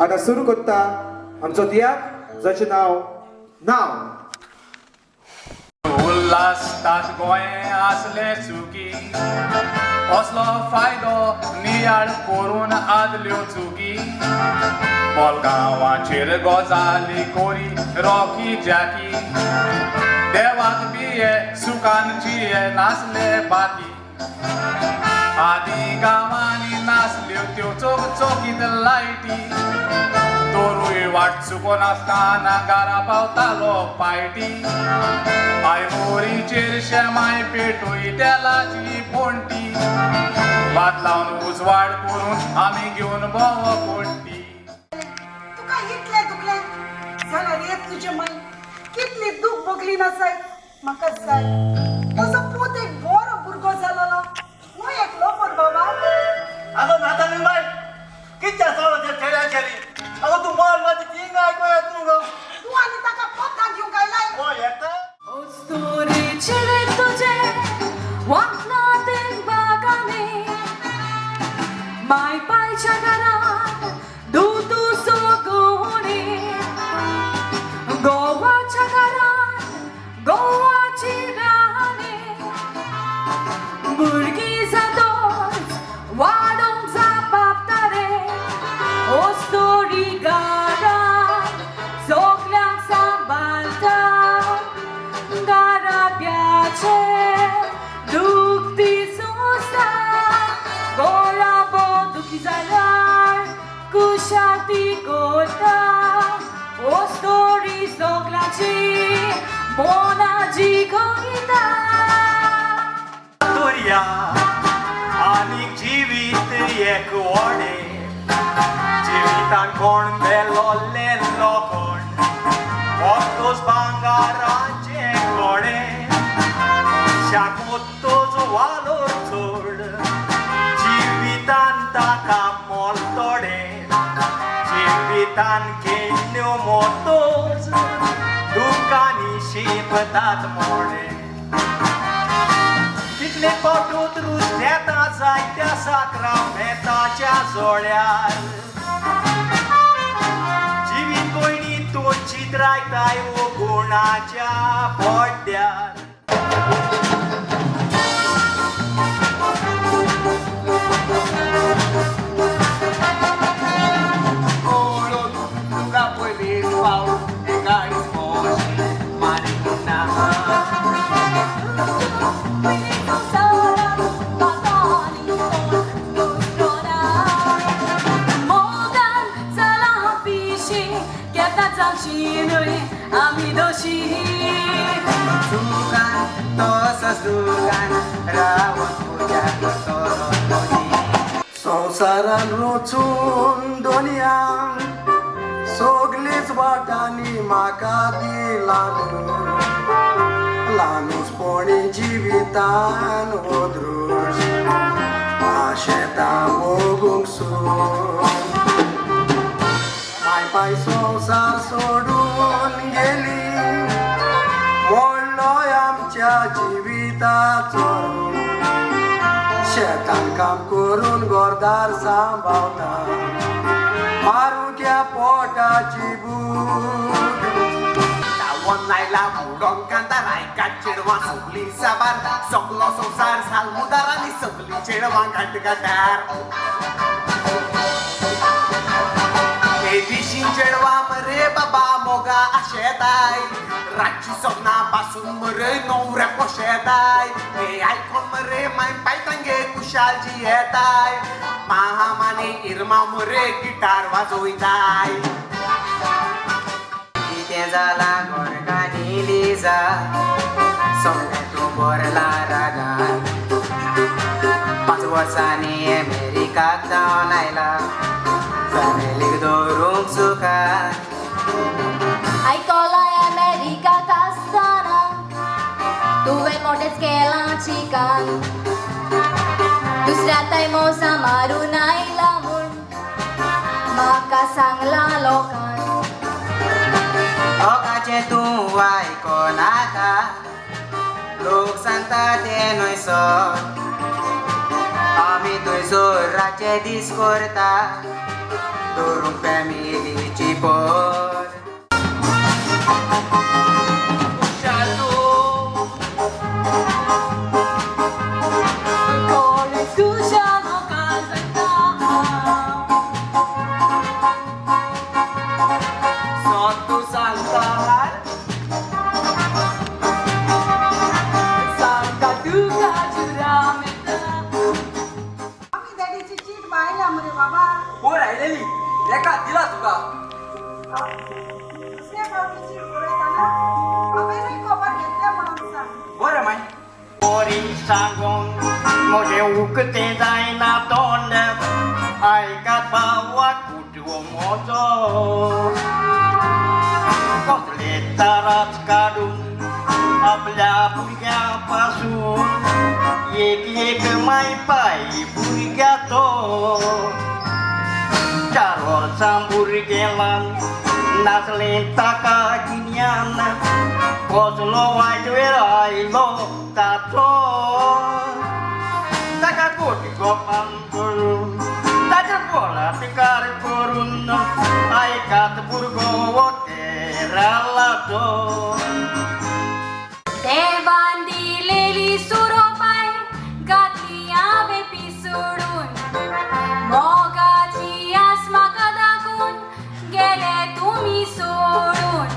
आता सुरू करता आमचो तियात्र जाचें नाव उल्हास तात गोंय आसले चुकी असलो फायदो नियाळ करून आदल्यो चुकी बोलगांवाचेर गजाली कोरी रॉकी जॅकी देवाक बिये सुकान जिये नासले बाकी आदी गांवांनी नासल्यो त्यो चोक चोकीत लायटी तोरूय वाट चुकोन आसतना घरा पावतालो पायटी आयमोरीचेर शेमाय पेटूय तेलाची पोंटी वात लावन उजवाड करून आमी घेवन भोंव पोंटी तुका इतले दुखले जाल्यार येत तुजे मन कितली दूख भोगली नासाय म्हाका जाय म्हजो पूत एक बरो भुरगो जालोलो न्हू एकलो पर बाबा अगं नाताली बाय कितच्या सवळ्या खेळ्याचेरी अगं तू मोल माझी तीन ऐकूया तू ग तू आनी ताका पोतान घेवंक आयलाय हो येता Storycele tudzie łatna tym bagami Mai paicea garat dudu sogoni Gołacia garat gołaci rani Burgi za doc ładom za paptare O story garat zoklam sam balta Garabiace, dukti susta, gola bonduki zalar, kushati kota, o story zoglaci, mona jigorita. Durya आणि जीवित एक वडे जीवितान कोण बेलोले लोकोण वक्तोस भांगाराचे घोडे शाकोत्तोच वालोर चोड जिवितान ताका मोल तोडे जिवितान केल्ल्यो मोतोच दुखांनी शिंपतात मोडे कितले पोटूत रूच देता जायत्या साक्रामेंताच्या जोड्यार जिवीत भयणी तोंचीत रायताय ओ गुणाच्या पोड्ड्यार तुका पयलींच पावस एकाडीच मोशी मारीक ना Ami doshi Sukan tosas dukan rawat puja kotoro संसारान रोचून दोनयां सोगलीच वाटांनी म्हाका दिलां ल्हानूसपणी जिवितान ओदरूस आशेतां मोगूंक सून पाय संसार सोडून गेली मोडलोय आमच्या जिविताचो शेतान काम करून गोरदार सांबाळटा मारुक्या पोटाची भूक दावोन लायला बुडोन कांदा रायकाट चेडवां सगळी साबार सगलो संसार सालमुदार आनी सगळी चेडवां घाटघाटार दिशीन चेडवा मरे बाबा मोगा आशेताय रातची सपनां पासून मरे न्हवऱ्या पोशेताय हे आयकोन मरे माय पायतांगे कुशालजी येताय महामाने इरमा मरे गिटार वाजोयताय कितें जालां गोरकांनी लिजा सोमले तूं बरला रागान 5 वर्सांनी अमेरिकाक जावन आयला Zanelik dorung suka Ai kolai Amerika kastana Tuve modes kelang chikan Dusra tay mo sa marunay lamun Makasangla lokan Okache tu ay konaka Luk santa tenoy sot Ami tu zorache diskorta दवरूंक फॅमिलीची पर तू सांगता आम्ही डॅडीची cheat पाहिल्या मरे बाबा हो राहिलेली एका दिला तुका दुसऱ्या फावटी चीट पळयताना हांवेनूय खबर घेतल्या म्हणून सांग बरं माय पोरी सांगून म्हजे उकते जायना तोंड आयकात भावा कुटवो म्हजो कसले ताराच काढून आपल्या भुरग्या पासून एक माय पाय भुरग्याचो 4 वर्सां भुरगेलां नाचले ताका गिन्यान कसलो वायट वेळ आयलो ताचो ताका कोटी गोपान करून ताच्या पोळात कार करून आयकात भुरगो वो तेरालाचो देवान दिलेली सुरोपाय घातली हांवें पिसडून मोगाची आस म्हाका दाखोवन गेले तुमी सोडून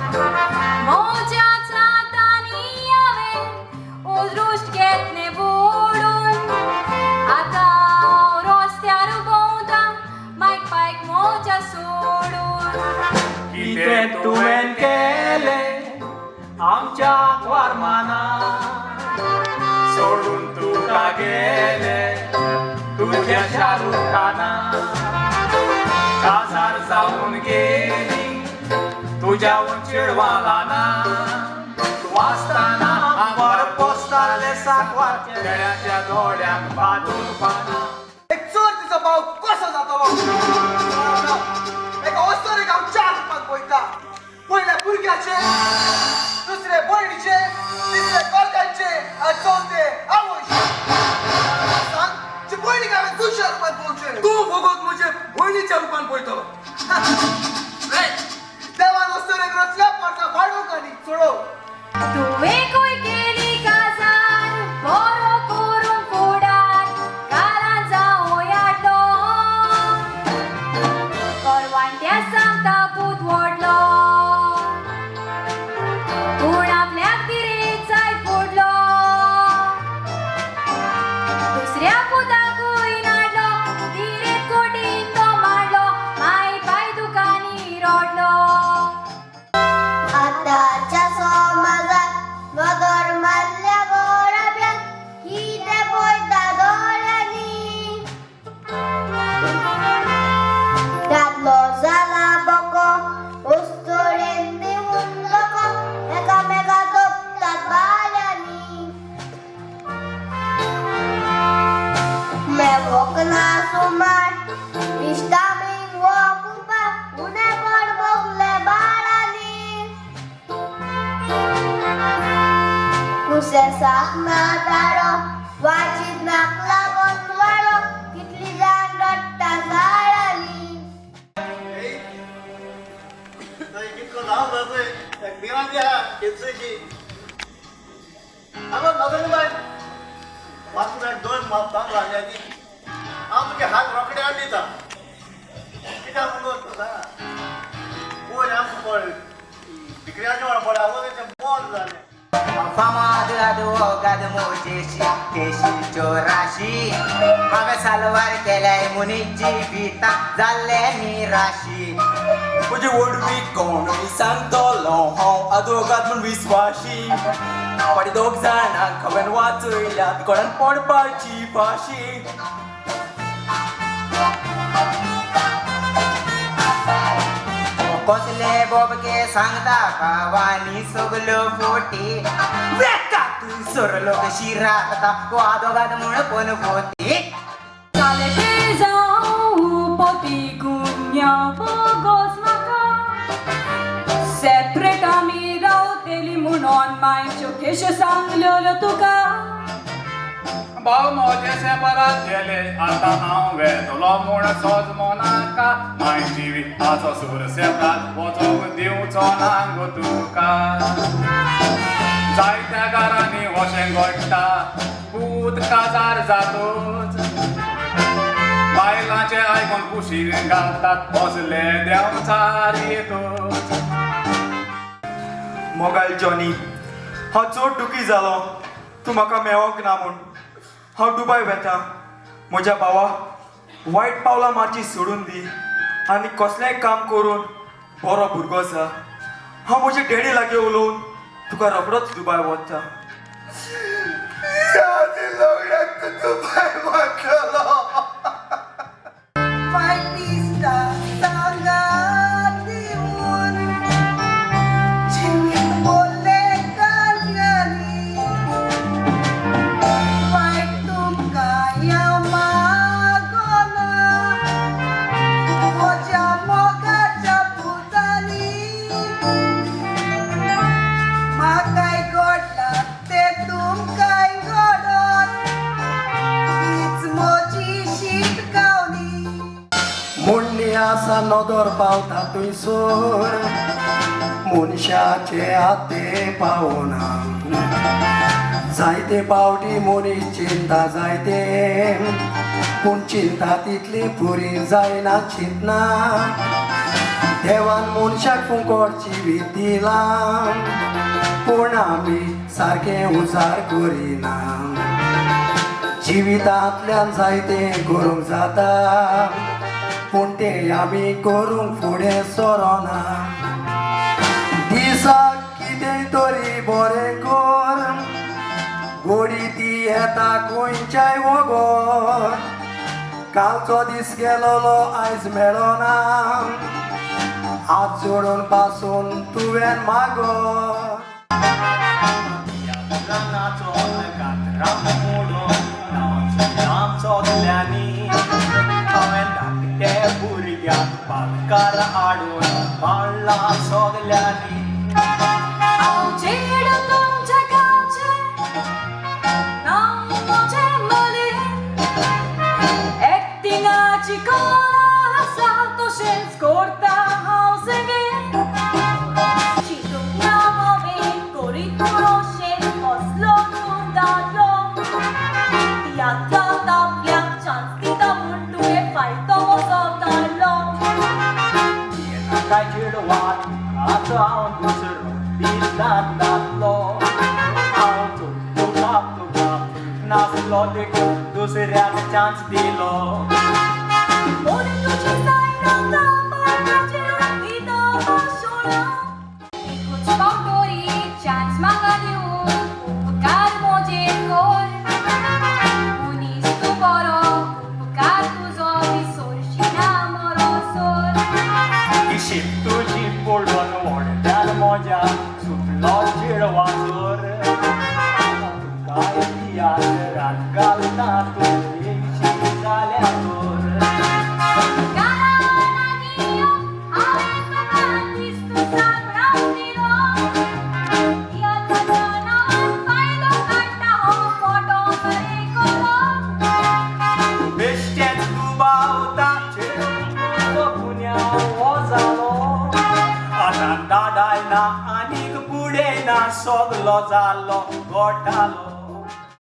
मोज्याच रातांनी हांवें अदृश्ट घेतलें बोडून आतां हांव रस्त्यार भोंवता मायक पायक मोज्या सोडून कितें तुवें केलें आमच्या वारमाना सोडून तुका गेले तुझ्या शाहरुख खाना काजार जाऊन गेली तुझ्या चेडवालाना वाचताना आंगार पोसताले साकवार खेळ्याच्या दोड्याक बांदून पाना एक चोर तिचो भाव कसो जातलो एका वस्तूक हांव 4 रुपयान पळयता पयल्या भुरग्याचे दुसरे भयणीचे तिसरे गोरकांचे आनी चौथे आवयचे सांग ची भयणीक हांवें 200 रुपयान पळोवचे तूं भोगोत म्हजे भयणीच्या रुपान पळयतलो देवान वस्तूक रचल्या पडटा वाडोवंक आनी चोडोव तुवें खंय केली काजार बरो करून फुडार कारां जावं यादलो करवांट्या सांगता भूत व्हडलो पूण आपल्याक तिरेचाय फोडलो दुसऱ्या पुताकूय नाडलो तिरेत कोटीन तो मारलो माय पाय दुकानी रोडलो आताच्या समाजात मगर मारल्या गोडाब्यात कितें पळयता दोळ्यांनी दादलो जाला बको उस्तोडेन दिवून लोक एकामेका तोपतात बाळ्यांनी मेवोक ना सुमार इश्टामीक वो कुपा उणे पड बोगले बाळांनी कुसेसाक ना दाडो वाजीत नाक लागोन वाडो कितली जाण रडटा झाडांनी कितको जावं जातोय एक देवाची आहा केचेची हांगा नजर बाय वाचून 2 माप लागल्याची हांव तुगे हात रोखडे हाड दिता कित्याक म्हणून पळय आमकां पळय दिकऱ्याचे वांगडा पळय हांव तेचें मोल जालें फामाद गाद मोजेशी केशी चोराशी हांवें सालवार केल्याय मुनीची बिता जाल्ले निराशी म्हजी वडवी कोणूय सांगतलो हांव आदोगाद म्हूण विस्वाशी फाटीं 2 जाणांक हांवें वाचयल्यात कोणान पडपाची फाशी कसले बोबके सांगता भावानी सगल्यो फोटी वेका तूं सरलो कशी राखता वादोगाद म्हूण कोण forty Sale pesão, poti cunha, pogos maca. Sepreta mirau, teli munon mai, choqueșo sanglio tuca. पाव मोजे सेपरात गेले आता हांव वेतलो म्हूण सोजमो नाका माय जिविताचो सूर सेपरात वचोंक दिवचो ना गो तुका जायत्या घरांनी वशें घडटा पूत काजार जातूच बायलांचे आयकून कुशीन घालतात बसले देंवचार येतूच मोगाल जॉनी हांव चड दुखी जालो तूं म्हाका मेळोंक ना म्हूण हांव दुबाय वेता म्हज्या भावा वायट पावलां मातशी सोडून दी आनी कसलेंय काम करून बरो भुरगो जा हांव म्हजे डॅडी लागीं उलोवन तुका रोखडोच दुबाय वता पायपिस्ता सांगात दिवून जिवीत बोलले कांगणी वायट तुमकां या मागोना म्हज्या मोगाच्या पुतांनी म्हाकाय घडला ते तुमकांय घडोन हीच म्हजी शिटकावणी मुंडी आसा नदर पावता थंयसर मनशाचे हाते पावना जायते पावटी मनीस चिंता जायते पूण चिंता तितली पुरी जायना चिंतना देवान मनशाक फुकट जिवीत दिला पूण आमी सारकें उजार करिना जिवितांतल्यान जायतें करूंक जाता पूण तें आमी करूंक फुडें सरोना दिसाक कितेंय तरी बरें कर घोडी ती येता खंयच्याय वगोर कालचो दीस गेलोलो आयज मेळोना हात जोडून पासून तुवें मागो पालकार हाडून माळला सोगल्यांनी हांव चेड तुमच्या गांवचें नांव म्हजें मलीन एक्टिंगाची कला आसा तशेंच करता हांव सिंगींग चिंतूंक ना हांवें करीत अशें असलो तूं दादलो तियात्रांत आपल्याक चान्स दिता म्हूण तुवें फायतो वचोवतालो काय चेडवात आतां हांव दुसरो दिसलो हांव तुका नासलो देखून दुसऱ्याक चान्स दिलो Morning तुझी सायरांता पाळण्याचेर इदा भाशोना एकूच फावटोरी चान्स म्हाका दिवून उपकार मोजेर कर मनीस तूं बरो उपकार तुजो विसरशिना मरोसोर इशीप तुजी पडून व्हडल्यान म्हज्या सुटलो चेडवाचोर तुका तियात्रांत घालता तूं एकशी जाल्या तर बेश्टेच दुबावता चेडो पुण्या हो जालो आतां दाडाय ना आनीक फुडें ना सोगलो जालो घोटालो